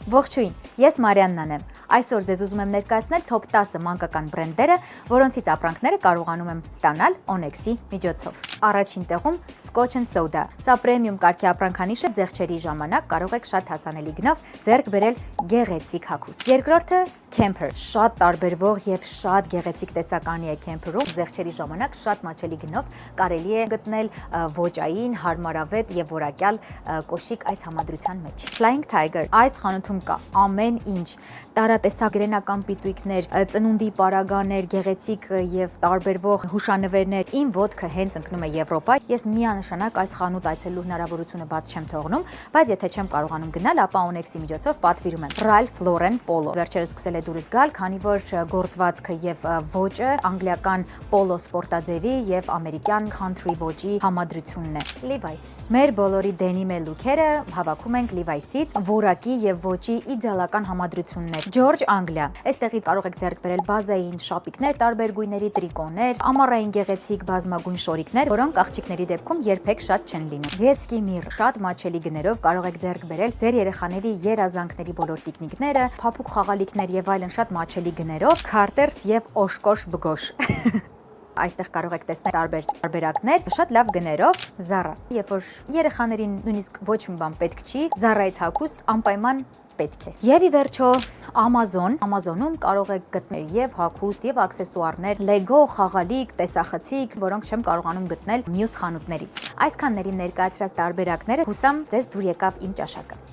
Ողջույն, ես Մարիաննան եմ։ Այսօր ձեզ ուզում եմ ներկայացնել top 10 մանկական բրենդերը, որոնցից ապրանքները կարողանում եմ ստանալ Onex-ի միջոցով։ Առաջին տեղում Scotch & Soda։ Սա պրեմիում կարգի ապրանքանիշ է, զեղչերի ժամանակ կարող եք շատ հասանելի գնով ձեռք բերել գեղեցիկ հագուստ։ Երկրորդը Camper, շատ տարբերվող եւ շատ գեղեցիկ տեսականի է Camper-ում, զեղչերի ժամանակ շատ մաչելի գնով կարելի է գտնել ոճային, հարմարավետ եւ որակյալ կոշիկ այս համադրության մեջ։ Flying Tiger, այս խանութում կա ամեն ինչ, տարատեսագրենական պիտույկներ, ծնունդի պարագաներ, գեղեցիկ եւ տարբերվող հուշանվերներ։ Իմ ոտքը հենց ընկնում է Եվրոպա։ Ես միանշանակ այս խանութ այցելելու հնարավորությունը բաց չեմ թողնում, բայց եթե չեմ կարողանում գնալ, ապա Onex-ի միջոցով պատվիրում եմ Ralph Lauren Polo։ Վերջերս սկսել է դուրս գալ, քանի որ գործվածքը եւ ոճը անգլիական պոլո սպորտաձևի եւ ամերիկյան country ոճի համադրությունն է։ Levi's։ Մեր բոլորի դենիմե լուքերը հավաքում ենք Levi's-ից, որակի եւ ոճի իդեալական համադրություններ։ George Anglia։ Այստեղից կարող եք ձեռք բերել բազային շապիկներ, տարբեր գույների տրիկոներ, ամառային գեղեցիկ բազմագույն շորիկներ, որոնք աղջիկների դեպքում երբեք շատ չեն լինում։ Детский мир, շատ մաչելի գներով կարող եք ձեռք բերել ձեր երեխաների երազանքների բոլոր տիկնիկները, փափուկ խաղալիքներ եւ այլն շատ մաչելի գներով, Carter's եւ Oshkosh B'gosh։ Այստեղ կարող եք տեսնել տարբեր տարբերակներ, շատ լավ գներով, Zara։ Երբ որ երեխաներին նույնիսկ ոչ մի բան պետք չի, Zara-ից հագուստ անպայման պետք է։ Եվ ի վերջո Amazon-ում կարող եք գտնել եւ հագուստ եւ աքսեսուարներ, Lego, խաղալիք, տեսախցիկ, որոնք չեմ կարողանում գտնել մյուս խանութներից։ Այսքանների ներկայացրած տարբերակները հուսամ ձեզ դուր եկավ իմ ճաշակը։